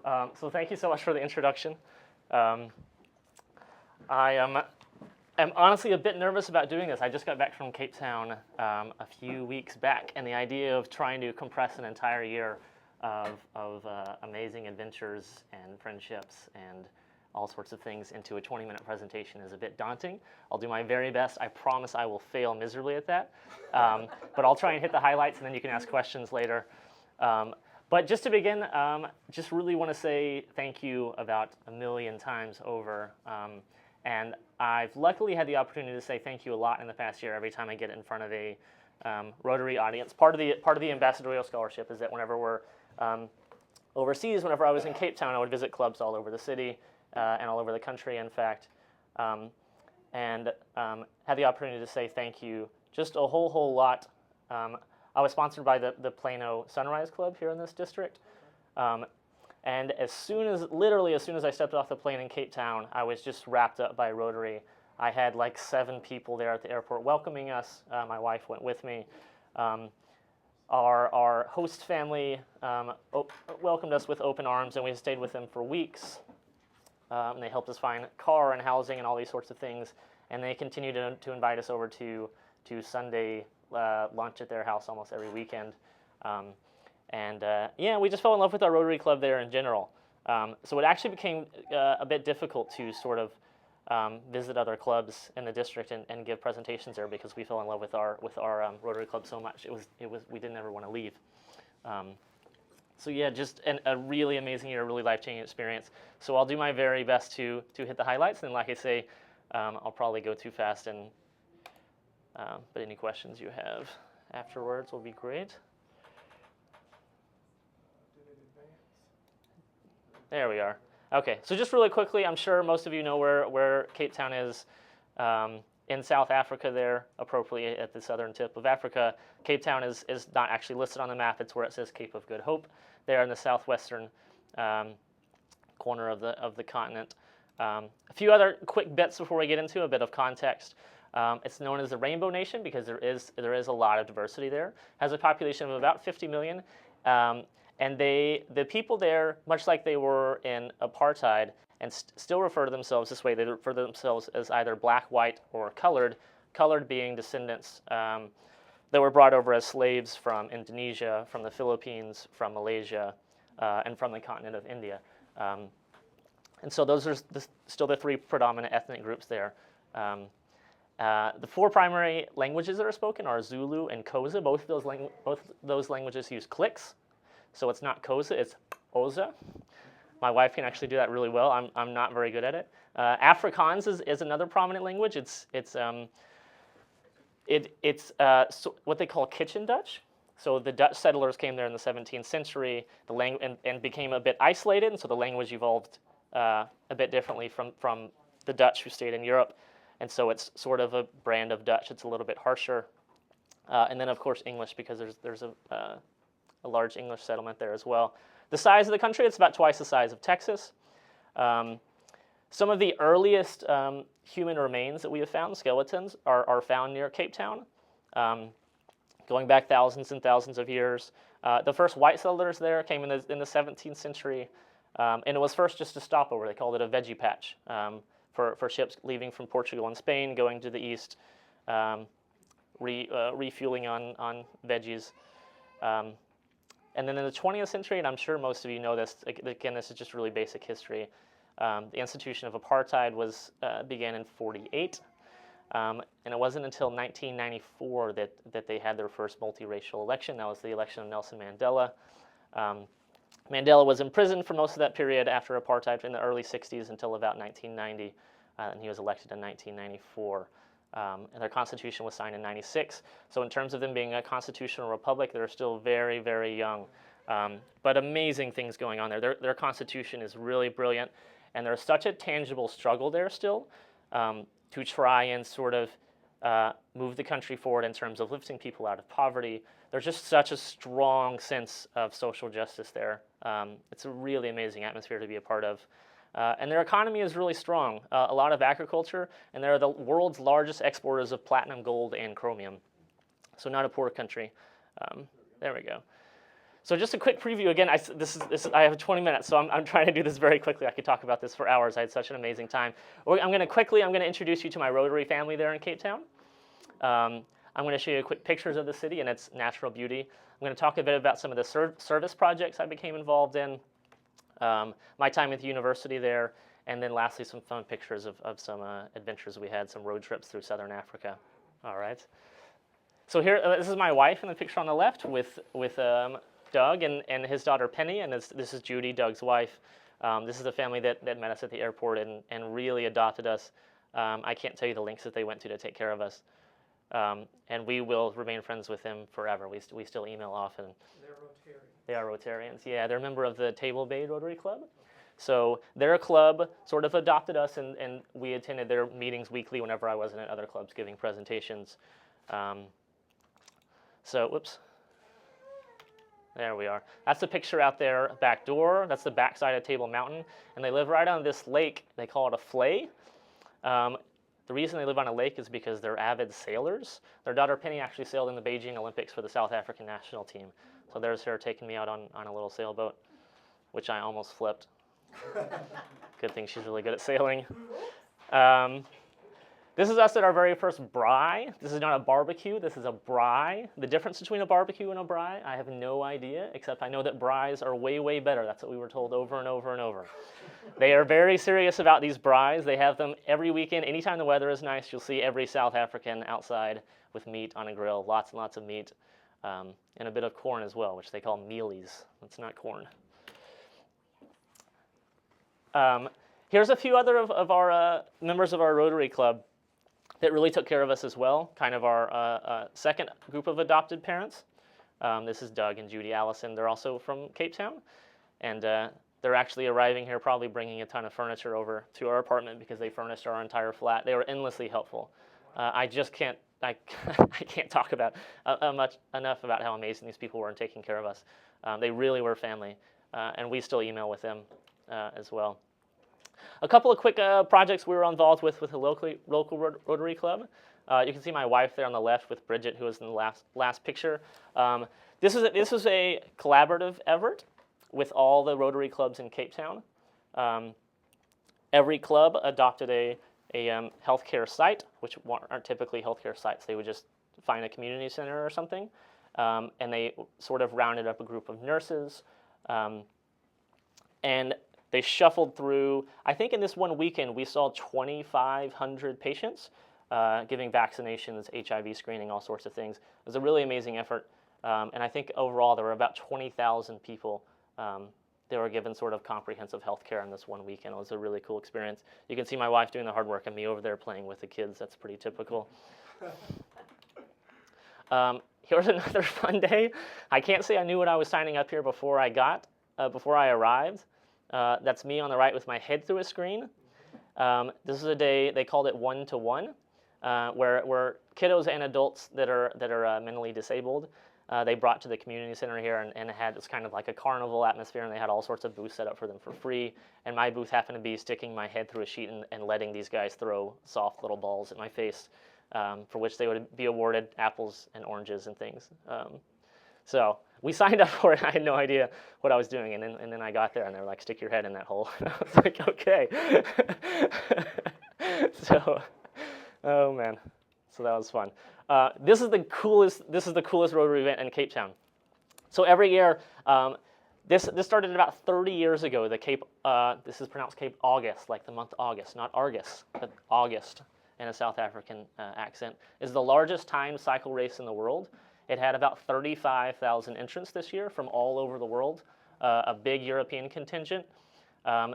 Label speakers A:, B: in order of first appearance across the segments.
A: So thank you so much for the introduction. I am honestly a bit nervous about doing this. I just got back from Cape Town a few weeks back, and the idea of trying to compress an entire year of amazing adventures and friendships and all sorts of things into a 20-minute presentation is a bit daunting. I'll do my very best. I promise I will fail miserably at that. But I'll try and hit the highlights, and then you can ask questions later. But just to begin, just really want to say thank you about 1,000,000 times over. And I've luckily had the opportunity to say thank you a lot in the past year every time I get in front of a Rotary audience. Part of the Ambassadorial Scholarship is that whenever we're overseas, whenever I was in Cape Town, I would visit clubs all over the city and all over the country, in fact, and had the opportunity to say thank you just a whole lot. I was sponsored by the Plano Sunrise Club here in this district. And literally as soon as I stepped off the plane in Cape Town, I was just wrapped up by Rotary. I had like 7 people there at the airport welcoming us. My wife went with me. Our host family welcomed us with open arms, and we stayed with them for weeks. And they helped us find car and housing and all these sorts of things. And they continue to invite us over to Sunday lunch at their house almost every weekend. Yeah, we just fell in love with our Rotary Club there in general. So it actually became a bit difficult to sort of visit other clubs in the district and give presentations there because we fell in love with our Rotary Club so much. We didn't ever want to leave. So yeah, just a really amazing year, a really life-changing experience. So I'll do my very best to hit the highlights, and like I say, I'll probably go too fast. But any questions you have afterwards will be great. There we are. Okay, so just really quickly, I'm sure most of you know where Cape Town is in South Africa there, appropriately at the southern tip of Africa. Cape Town is not actually listed on the map. It's where it says Cape of Good Hope there in the southwestern corner of the continent. A few other quick bits before we get into a bit of context. It's known as the Rainbow Nation because there is a lot of diversity there. It has a population of about 50 million. And the people there, much like they were in apartheid, and still refer to themselves this way, they refer to themselves as either black, white, or colored, colored being descendants that were brought over as slaves from Indonesia, from the Philippines, from Malaysia, and from the continent of India. And so those are still the 3 predominant ethnic groups there. The 4 primary languages that are spoken are Zulu and Xhosa. Both those languages use clicks. So it's not Xhosa, it's Xhosa. My wife can actually do that really well. I'm not very good at it. Afrikaans is another prominent language. It's what they call kitchen Dutch. So the Dutch settlers came there in the 17th century, and became a bit isolated, and so the language evolved a bit differently from the Dutch who stayed in Europe. And so it's sort of a brand of Dutch. It's a little bit harsher. And then, of course, English, because there's a large English settlement there as well. The size of the country, it's about twice the size of Texas. Some of the earliest human remains that we have found, skeletons, are found near Cape Town, going back thousands and thousands of years. The first white settlers there came in the 17th century, and it was first just a stopover. They called it a veggie patch for ships leaving from Portugal and Spain, going to the east, refueling on veggies. And then in the 20th century, and I'm sure most of you know this, again, this is just really basic history, the institution of apartheid began in 1948, and it wasn't until 1994 that they had their first multiracial election. That was the election of Nelson Mandela. Mandela was imprisoned for most of that period after apartheid in the early 60s until about 1990, and he was elected in 1994. And their constitution was signed in 1996. So in terms of them being a constitutional republic, they're still very, very young. But amazing things going on there. Their constitution is really brilliant. And there's such a tangible struggle there still to try and sort of move the country forward in terms of lifting people out of poverty. There's just such a strong sense of social justice there. It's a really amazing atmosphere to be a part of. And their economy is really strong, a lot of agriculture, and they're the world's largest exporters of platinum, gold, and chromium. So not a poor country. There we go. So just a quick preview again. I have 20 minutes, so I'm trying to do this very quickly. I could talk about this for hours. I had such an amazing time. I'm going to introduce you to my Rotary family there in Cape Town. I'm going to show you quick pictures of the city and its natural beauty. I'm going to talk a bit about some of the service projects I became involved in, my time at the university there, and then lastly some fun pictures of some adventures we had, some road trips through southern Africa. All right. So here, this is my wife in the picture on the left with Doug and his daughter Penny, and this is Judy, Doug's wife. This is the family that met us at the airport and really adopted us. I can't tell you the lengths that they went to take care of us. And we will remain friends with them forever. We still email often.
B: They're Rotarians.
A: They are Rotarians, yeah. They're a member of the Table Bay Rotary Club. So their club sort of adopted us, and we attended their meetings weekly whenever I wasn't at other clubs giving presentations. Whoops. There we are. That's the picture out there back door. That's the backside of Table Mountain. And they live right on this lake. They call it a flay. The reason they live on a lake is because they're avid sailors. Their daughter Penny actually sailed in the Beijing Olympics for the South African national team. So there's her taking me out on a little sailboat, which I almost flipped. Good thing she's really good at sailing. This is us at our very first braai. This is not a barbecue, this is a braai. The difference between a barbecue and a braai, I have no idea, except I know that braais are way, way better. That's what we were told over and over and over. They are very serious about these braais. They have them every weekend. Anytime the weather is nice, you'll see every South African outside with meat on a grill, lots and lots of meat, and a bit of corn as well, which they call mealies. That's not corn. Here's a few other of our members of our Rotary Club that really took care of us as well, kind of our second group of adopted parents. This is Doug and Judy Allison. They're also from Cape Town, and they're actually arriving here probably bringing a ton of furniture over to our apartment because they furnished our entire flat. They were endlessly helpful. I can't talk about enough about how amazing these people were in taking care of us. They really were family, and we still email with them as well. A couple of quick projects we were involved with the local Rotary Club. You can see my wife there on the left with Bridget, who was in the last picture. This was a collaborative effort with all the Rotary clubs in Cape Town. Every club adopted a healthcare site, which aren't typically healthcare sites. They would just find a community center or something, and they sort of rounded up a group of nurses, and they shuffled through. I think in this one weekend we saw 2,500 patients, giving vaccinations, HIV screening, all sorts of things. It was a really amazing effort, and I think overall there were about 20,000 people that were given sort of comprehensive health care in this one weekend. It was a really cool experience. You can see my wife doing the hard work and me over there playing with the kids. That's pretty typical. Here's another fun day. I can't say I knew what I was signing up here before I arrived. That's me on the right with my head through a screen. This is a day, they called it 1-to-1, where kiddos and adults that are mentally disabled, they brought to the community center here and it had this kind of like a carnival atmosphere, and they had all sorts of booths set up for them for free. And my booth happened to be sticking my head through a sheet and letting these guys throw soft little balls at my face, for which they would be awarded apples and oranges and things. So we signed up for it. I had no idea what I was doing, and then I got there, and they were like, "Stick your head in that hole." And I was like, "Okay." So, oh man, so that was fun. This is the coolest Rotary event in Cape Town. So every year, this started about 30 years ago. This is pronounced Cape August, like the month August, not Argus, but August in a South African accent. Is the largest timed cycle race in the world. It had about 35,000 entrants this year from all over the world, a big European contingent. And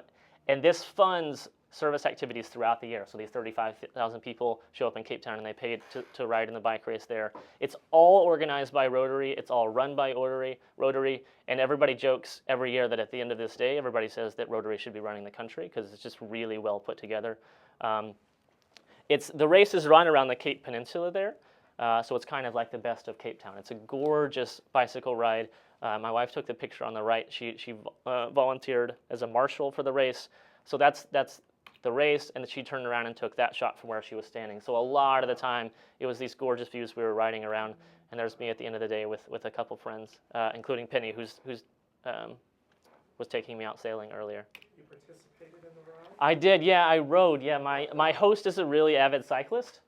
A: this funds service activities throughout the year. So these 35,000 people show up in Cape Town and they paid to ride in the bike race there. It's all organized by Rotary. It's all run by Rotary. And everybody jokes every year that at the end of this day, everybody says that Rotary should be running the country because it's just really well put together. The race is run around the Cape Peninsula there. So it's kind of like the best of Cape Town. It's a gorgeous bicycle ride. My wife took the picture on the right. She volunteered as a marshal for the race. So that's the race, and she turned around and took that shot from where she was standing. So a lot of the time, it was these gorgeous views we were riding around, and there's me at the end of the day with a couple friends, including Penny, who's was taking me out sailing earlier.
B: You participated in the ride?
A: I did, yeah. I rode. Yeah, my host is a really avid cyclist,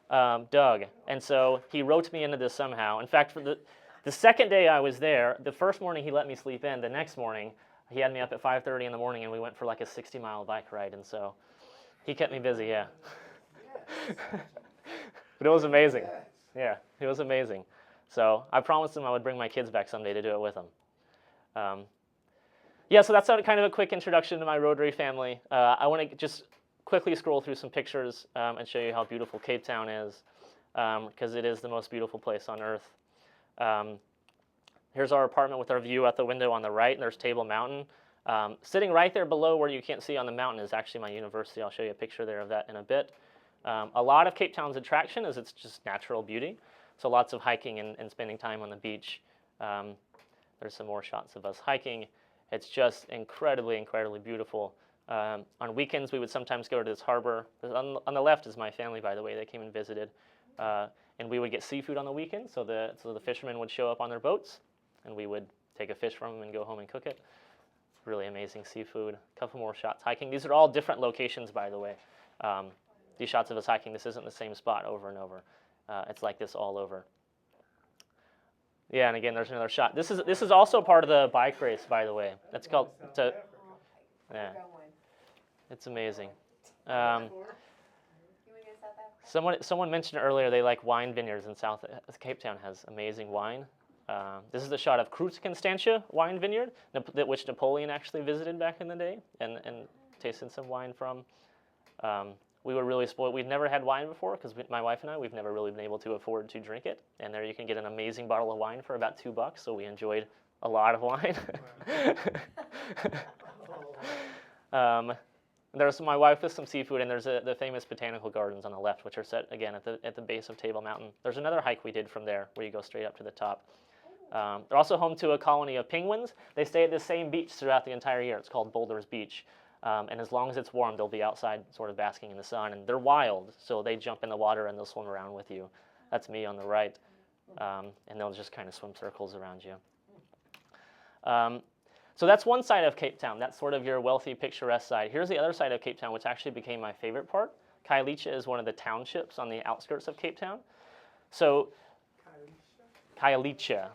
A: Doug, and so he roped me into this somehow. In fact, for the second day I was there, the first morning he let me sleep in. The next morning, he had me up at 5:30 in the morning, and we went for like a 60-mile bike ride, and so he kept me busy, yeah.
B: Yes.
A: But it was amazing.
B: Yes.
A: Yeah, it was amazing. So I promised him I would bring my kids back someday to do it with him. Yeah, so that's kind of a quick introduction to my Rotary family. I want to just quickly scroll through some pictures and show you how beautiful Cape Town is, because it is the most beautiful place on earth. Here's our apartment with our view out the window on the right, and there's Table Mountain. Sitting right there below where you can't see on the mountain is actually my university. I'll show you a picture there of that in a bit. A lot of Cape Town's attraction is its just natural beauty. So lots of hiking and spending time on the beach. There's some more shots of us hiking. It's just incredibly, incredibly beautiful. On weekends, we would sometimes go to this harbor. On the left is my family, by the way. They came and visited. And we would get seafood on the weekend. So the fishermen would show up on their boats, and we would take a fish from them and go home and cook it. Really amazing seafood. A couple more shots hiking. These are all different locations, by the way. These shots of us hiking, this isn't the same spot over and over. It's like this all over. Yeah, and again, there's another shot. This is also part of the bike race, by the way. It's called. Yeah, it's amazing. Someone mentioned earlier they like wine vineyards in South Cape Town. Has amazing wine. This is a shot of Constantia wine vineyard, which Napoleon actually visited back in the day and tasted some wine from. We were really spoiled. We'd never had wine before because my wife and we've never really been able to afford to drink it. And there you can get an amazing bottle of wine for about $2. So we enjoyed a lot of wine. There's my wife with some seafood, and there's the famous botanical gardens on the left, which are set again at the base of Table Mountain. There's another hike we did from there where you go straight up to the top. They're also home to a colony of penguins. They stay at the same beach throughout the entire year. It's called Boulder's Beach. And as long as it's warm, they'll be outside sort of basking in the sun. And they're wild, so they jump in the water and they'll swim around with you. That's me on the right. And they'll just kind of swim circles around you. So that's one side of Cape Town. That's sort of your wealthy, picturesque side. Here's the other side of Cape Town, which actually became my favorite part. Khayelitsha is one of the townships on the outskirts of Cape Town. So, Khayelitsha.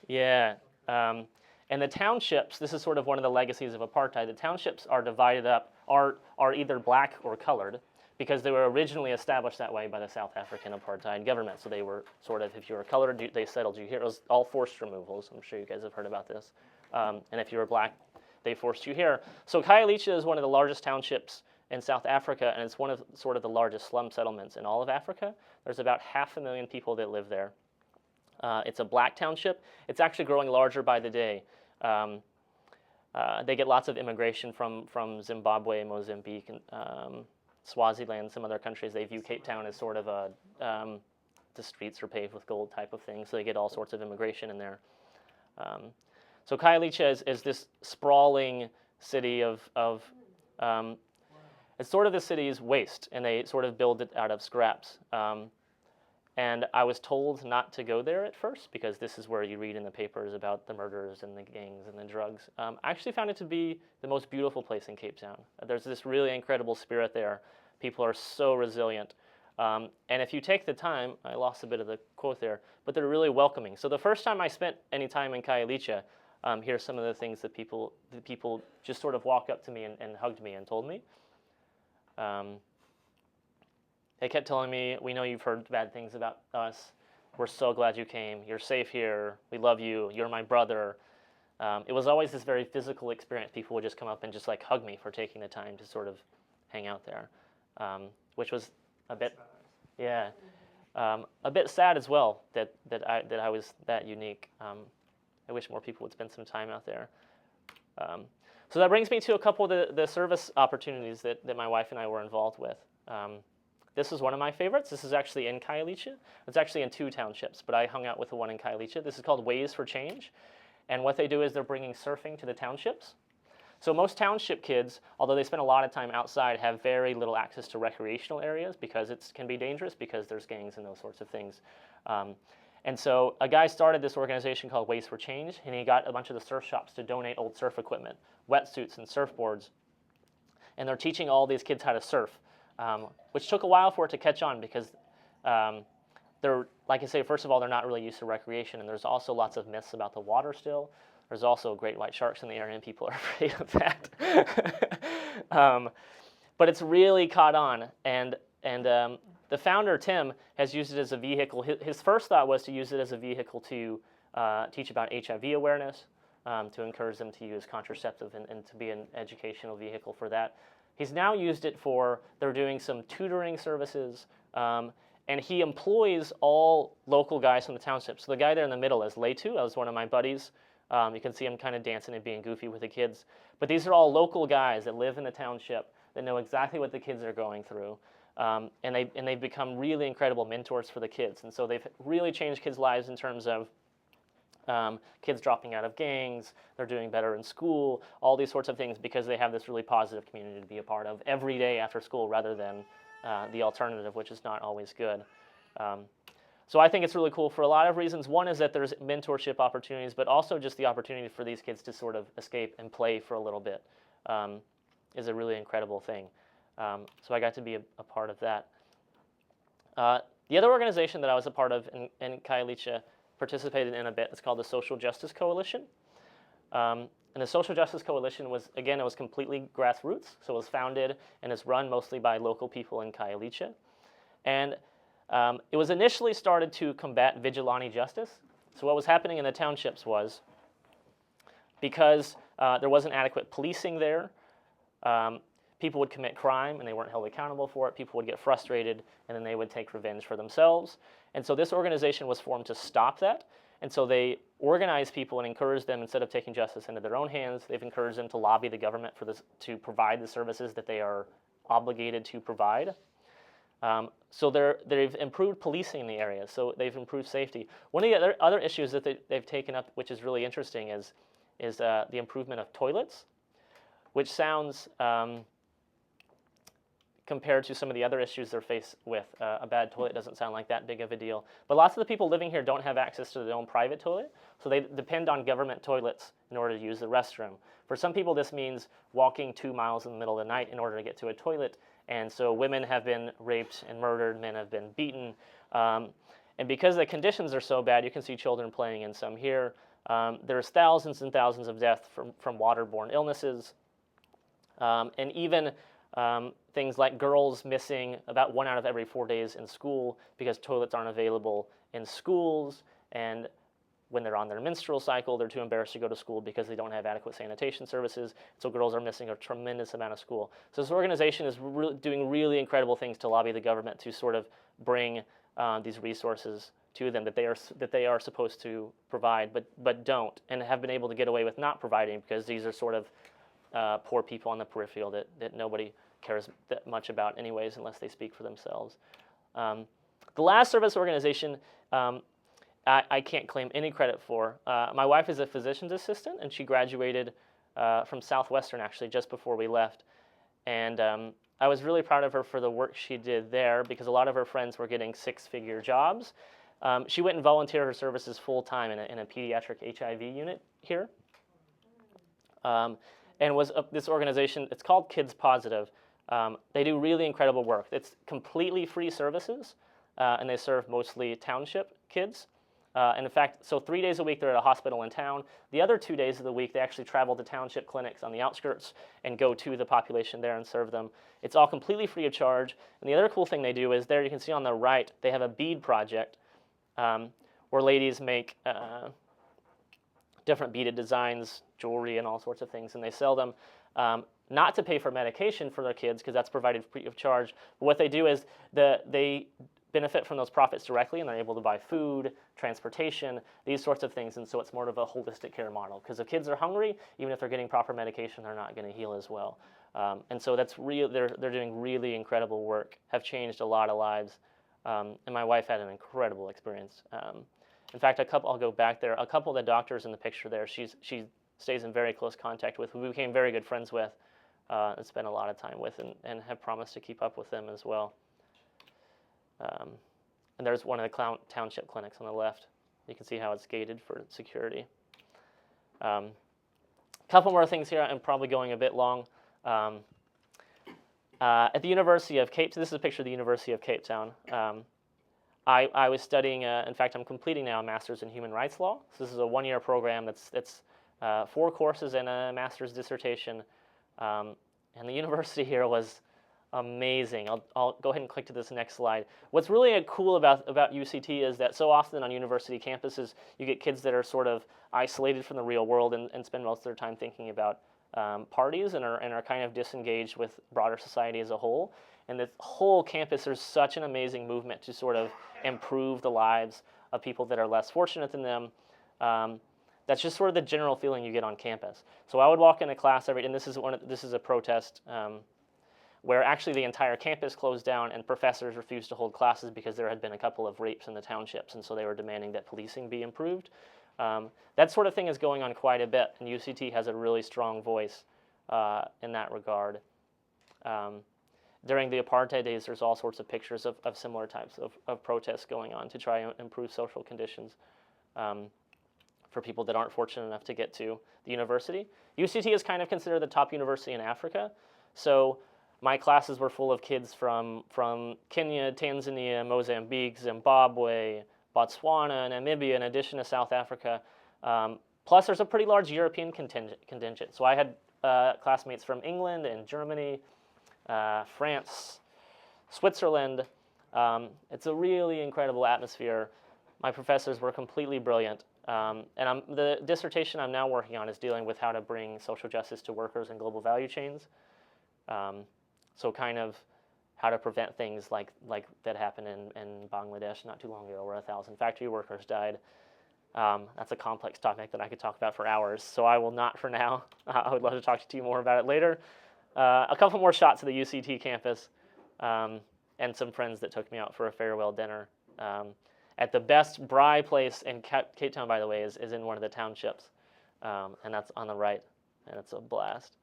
A: Yeah. And the townships, this is sort of one of the legacies of apartheid. The townships are divided up, are either black or colored, because they were originally established that way by the South African apartheid government. So they were sort of, if you were colored, they settled you here. It was all forced removals. I'm sure you guys have heard about this. And if you were black, they forced you here. So Khayelitsha is one of the largest townships in South Africa, and it's one of sort of the largest slum settlements in all of Africa. There's about 500,000 people that live there. It's a black township. It's actually growing larger by the day. They get lots of immigration from Zimbabwe, Mozambique, and Swaziland, some other countries. They view Cape Town as sort of the streets are paved with gold type of thing, so they get all sorts of immigration in there. So Khayelitsha is this sprawling city of it's sort of the city's waste, and they sort of build it out of scraps. And I was told not to go there at first because this is where you read in the papers about the murders and the gangs and the drugs. I actually found it to be the most beautiful place in Cape Town. There's this really incredible spirit there. People are so resilient. And if you take the time, I lost a bit of the quote there, but they're really welcoming. So the first time I spent any time in Khayelitsha, here's some of the things that people just sort of walked up to me and hugged me and told me. They kept telling me, we know you've heard bad things about us. We're so glad you came. You're safe here. We love you. You're my brother. It was always this very physical experience. People would just come up and just like hug me for taking the time to sort of hang out there, which was a bit, yeah, a bit sad as well that I was that unique. I wish more people would spend some time out there. So that brings me to a couple of the service opportunities that my wife and I were involved with. This is one of my favorites. This is actually in Khayelitsha. It's actually in 2 townships, but I hung out with the one in Khayelitsha. This is called Ways for Change. And what they do is they're bringing surfing to the townships. So most township kids, although they spend a lot of time outside, have very little access to recreational areas because it can be dangerous because there's gangs and those sorts of things. And so a guy started this organization called Waste for Change, and he got a bunch of the surf shops to donate old surf equipment, wetsuits and surfboards. And they're teaching all these kids how to surf, which took a while for it to catch on because they're, like I say, first of all, they're not really used to recreation, and there's also lots of myths about the water still. There's also great white sharks in the area, and people are afraid of that. But it's really caught on, and the founder, Tim, has used it as a vehicle. His first thought was to use it as a vehicle to teach about HIV awareness, to encourage them to use contraceptive and to be an educational vehicle for that. He's now used it for, they're doing some tutoring services, and he employs all local guys from the township. So the guy there in the middle is Letu. That was one of my buddies. You can see him kind of dancing and being goofy with the kids. But these are all local guys that live in the township that know exactly what the kids are going through. And they've become really incredible mentors for the kids. And so they've really changed kids' lives in terms of kids dropping out of gangs, they're doing better in school, all these sorts of things because they have this really positive community to be a part of every day after school rather than the alternative, which is not always good. So I think it's really cool for a lot of reasons. One is that there's mentorship opportunities, but also just the opportunity for these kids to sort of escape and play for a little bit is a really incredible thing. So I got to be a part of that. The other organization that I was a part of in Khayelitsha, participated in a bit, it's called the Social Justice Coalition. And the Social Justice Coalition was, again, it was completely grassroots. So it was founded and is run mostly by local people in Khayelitsha. And it was initially started to combat vigilante justice. So what was happening in the townships was, because there wasn't adequate policing there, people would commit crime and they weren't held accountable for it. People would get frustrated and then they would take revenge for themselves. And so this organization was formed to stop that. And so they organized people and encouraged them, instead of taking justice into their own hands, they've encouraged them to lobby the government for this, to provide the services that they are obligated to provide. So they've improved policing in the area. So they've improved safety. One of the other issues that they've taken up, which is really interesting, is the improvement of toilets, which sounds, compared to some of the other issues they're faced with, a bad toilet doesn't sound like that big of a deal. But lots of the people living here don't have access to their own private toilet, so they depend on government toilets in order to use the restroom. For some people, this means walking 2 miles in the middle of the night in order to get to a toilet, and so women have been raped and murdered, men have been beaten. And because the conditions are so bad, you can see children playing in some here. There's thousands and thousands of deaths from waterborne illnesses, and even things like girls missing about 1 out of every 4 days in school because toilets aren't available in schools, and when they're on their menstrual cycle, they're too embarrassed to go to school because they don't have adequate sanitation services, so girls are missing a tremendous amount of school. So this organization is doing really incredible things to lobby the government to sort of bring these resources to them that they are supposed to provide, but don't, and have been able to get away with not providing because these are sort of poor people on the peripheral that nobody cares that much about anyways unless they speak for themselves. The last service organization I can't claim any credit for. My wife is a physician's assistant, and she graduated from Southwestern actually just before we left. And I was really proud of her for the work she did there because a lot of her friends were getting 6-figure jobs. She went and volunteered her services full-time in a pediatric HIV unit here. And was this organization, it's called Kids Positive. They do really incredible work. It's completely free services, and they serve mostly township kids. And in fact, so 3 days a week they're at a hospital in town. The other 2 days of the week they actually travel to township clinics on the outskirts and go to the population there and serve them. It's all completely free of charge. And the other cool thing they do is there you can see on the right they have a bead project where ladies make different beaded designs, jewelry, and all sorts of things, and they sell them. Not to pay for medication for their kids because that's provided free of charge. But what they do is they benefit from those profits directly, and they're able to buy food, transportation, these sorts of things. And so it's more of a holistic care model because if kids are hungry, even if they're getting proper medication, they're not going to heal as well. And so that's real. They're doing really incredible work, have changed a lot of lives. And my wife had an incredible experience. In fact, I'll go back there. A couple of the doctors in the picture there, she stays in very close contact with, who we became very good friends with, and spent a lot of time with, and have promised to keep up with them as well. And there's one of the township clinics on the left. You can see how it's gated for security. Couple more things here. I'm probably going a bit long. At the University of Cape Town, this is a picture of the University of Cape Town. I was studying, in fact, I'm completing now a master's in human rights law. So this is a one-year program that's 4 courses and a master's dissertation. And the university here was amazing. I'll go ahead and click to this next slide. What's really cool about UCT is that so often on university campuses, you get kids that are sort of isolated from the real world and spend most of their time thinking about parties and are kind of disengaged with broader society as a whole. And the whole campus, there's such an amazing movement to sort of improve the lives of people that are less fortunate than them. That's just sort of the general feeling you get on campus. So I would walk into class and this is a protest where actually the entire campus closed down and professors refused to hold classes because there had been a couple of rapes in the townships, and so they were demanding that policing be improved. That sort of thing is going on quite a bit, and UCT has a really strong voice in that regard. During the apartheid days, there's all sorts of pictures of similar types of protests going on to try and improve social conditions for people that aren't fortunate enough to get to the university. UCT is kind of considered the top university in Africa. So my classes were full of kids from Kenya, Tanzania, Mozambique, Zimbabwe, Botswana, Namibia, in addition to South Africa. Plus, there's a pretty large European contingent. So I had classmates from England and Germany, France, Switzerland. It's a really incredible atmosphere. My professors were completely brilliant. And the dissertation I'm now working on is dealing with how to bring social justice to workers and global value chains. So kind of how to prevent things like that happened in Bangladesh not too long ago where 1,000 factory workers died. That's a complex topic that I could talk about for hours, so I will not for now. I would love to talk to you more about it later. A couple more shots of the UCT campus and some friends that took me out for a farewell dinner. At the best braai place in Cape Town, by the way, is in one of the townships, and that's on the right, and it's a blast.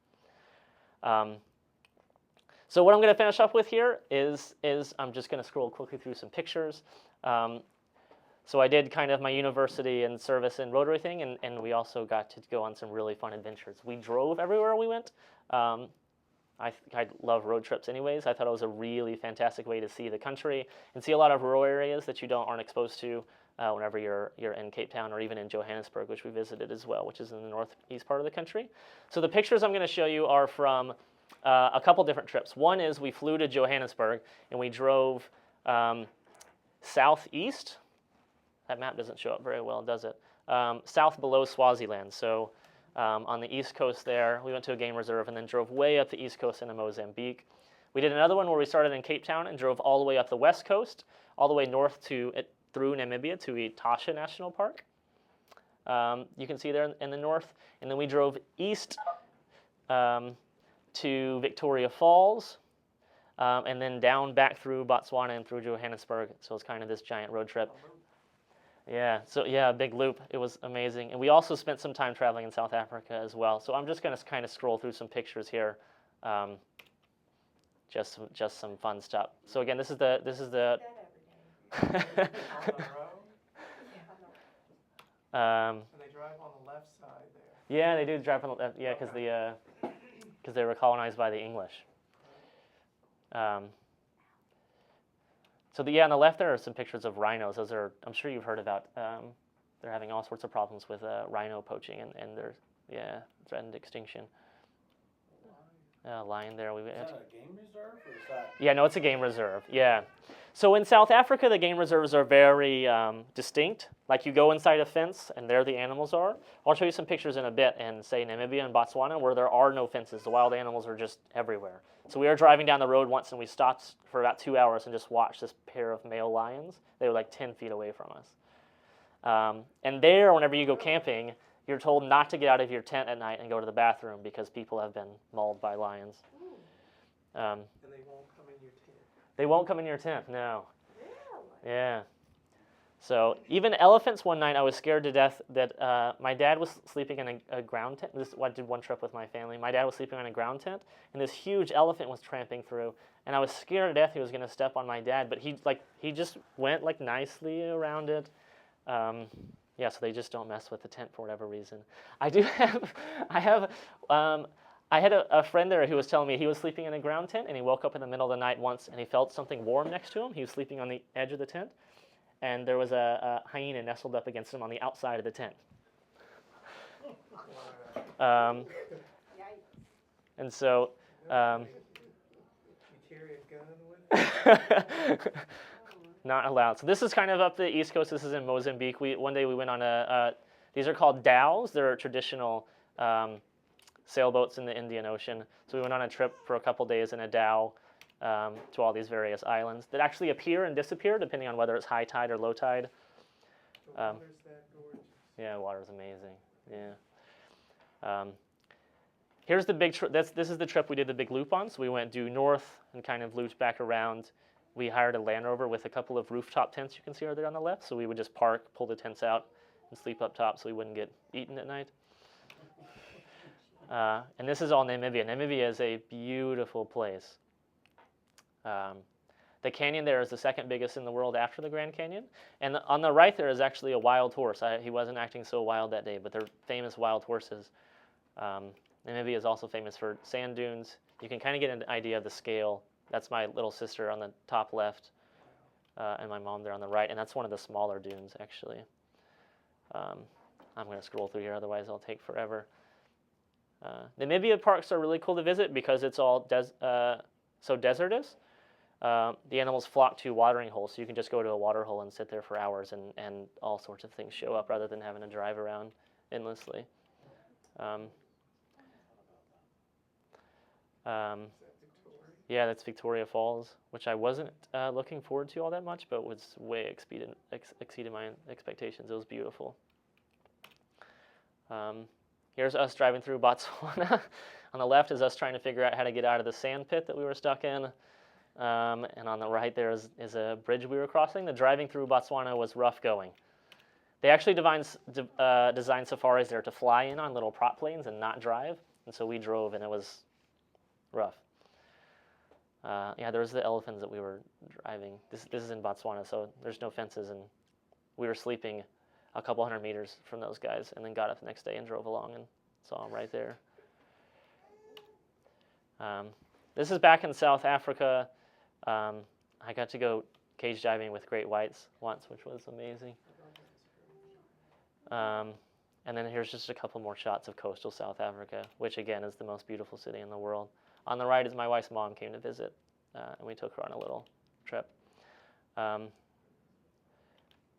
A: So what I'm going to finish up with here is I'm just going to scroll quickly through some pictures. So I did kind of my university and service and Rotary thing, and we also got to go on some really fun adventures. We drove everywhere we went. I love road trips anyways. I thought it was a really fantastic way to see the country and see a lot of rural areas that you aren't exposed to whenever you're in Cape Town or even in Johannesburg, which we visited as well, which is in the northeast part of the country. So the pictures I'm going to show you are from a couple different trips. One is we flew to Johannesburg and we drove southeast. That map doesn't show up very well, does it? South below Swaziland. So on the east coast there, we went to a game reserve and then drove way up the east coast into Mozambique. We did another one where we started in Cape Town and drove all the way up the west coast, all the way north through Namibia to Etosha National Park. You can see there in the north. And then we drove east to Victoria Falls, and then down back through Botswana and through Johannesburg. So it's kind of this giant road trip. Yeah, so yeah, a big loop. It was amazing. And we also spent some time traveling in South Africa as well. So I'm just going to kind of scroll through some pictures here. Just some fun stuff. So again, this is the
B: On the road? So they drive on the left side there.
A: Yeah, they do drive on the left. Yeah, because they were colonized by the English. So on the left there are some pictures of rhinos. Those are, I'm sure you've heard about. They're having all sorts of problems with rhino poaching, and they're threatened extinction. Lion there.
C: Is that a game reserve or is that?
A: Yeah, no, it's a game reserve. Yeah. So in South Africa, the game reserves are very distinct. Like you go inside a fence, and there the animals are. I'll show you some pictures in a bit in, say, Namibia and Botswana, where there are no fences. The wild animals are just everywhere. So we were driving down the road once, and we stopped for about 2 hours and just watched this pair of male lions. They were like 10 feet away from us. And there, whenever you go camping, you're told not to get out of your tent at night and go to the bathroom because people have been mauled by lions.
B: And they won't come in your tent.
A: They won't come in your tent, no.
D: Really?
A: Yeah. So even elephants one night, I was scared to death that my dad was sleeping in a ground tent. I did one trip with my family. My dad was sleeping on a ground tent, and this huge elephant was tramping through. And I was scared to death he was going to step on my dad, but he just went like nicely around it. Yeah, so they just don't mess with the tent for whatever reason. I had a friend there who was telling me he was sleeping in a ground tent, and he woke up in the middle of the night once, and he felt something warm next to him. He was sleeping on the edge of the tent, and there was a hyena nestled up against him on the outside of the tent. And so,
B: You carry a gun with you?
A: not allowed. So this is kind of up the East Coast. This is in Mozambique. One day we went on these are called dhows. They're traditional sailboats in the Indian Ocean. So we went on a trip for a couple days in a dhow to all these various islands that actually appear and disappear depending on whether it's high tide or low tide.
B: The water's that gorgeous.
A: Yeah, water's amazing. Yeah. Here's the big trip. This is the trip we did the big loop on. So we went due north and kind of looped back around. We hired a Land Rover with a couple of rooftop tents you can see right there on the left. So we would just park, pull the tents out, and sleep up top so we wouldn't get eaten at night. And this is all Namibia. Namibia is a beautiful place. The canyon there is the second biggest in the world after the Grand Canyon. And on the right there is actually a wild horse. He wasn't acting so wild that day, but they're famous wild horses. Namibia is also famous for sand dunes. You can kind of get an idea of the scale. That's my little sister on the top left, and my mom there on the right. And that's one of the smaller dunes, actually. I'm going to scroll through here, otherwise I'll take forever. Namibia parks are really cool to visit because it's all so desertous. The animals flock to watering holes, so you can just go to a water hole and sit there for hours, and all sorts of things show up rather than having to drive around endlessly. Yeah, that's Victoria Falls, which I wasn't looking forward to all that much, but was way exceeded my expectations. It was beautiful. Here's us driving through Botswana. On the left is us trying to figure out how to get out of the sand pit that we were stuck in. And on the right there is a bridge we were crossing. The driving through Botswana was rough going. They actually designed safaris there to fly in on little prop planes and not drive. And so we drove, and it was rough. Yeah, there was the elephants that we were driving. This is in Botswana, so there's no fences, and we were sleeping a couple hundred meters from those guys, and then got up the next day and drove along and saw them right there. This is back in South Africa. I got to go cage diving with great whites once, which was amazing. And then here's just a couple more shots of coastal South Africa, which again is the most beautiful city in the world. On the right is my wife's mom came to visit, and we took her on a little trip.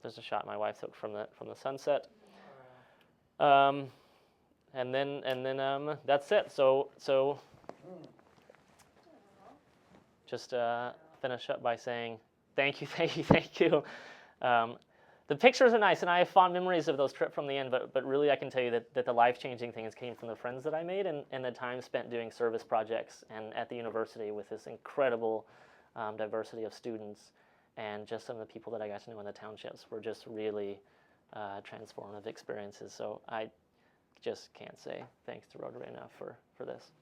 A: There's a shot my wife took from the sunset. And then that's it. So just finish up by saying thank you. The pictures are nice, and I have fond memories of those trips from the end, but really I can tell you that the life-changing things came from the friends that I made and the time spent doing service projects and at the university with this incredible diversity of students, and just some of the people that I got to know in the townships were just really transformative experiences. So I just can't say thanks to Rotary enough for this.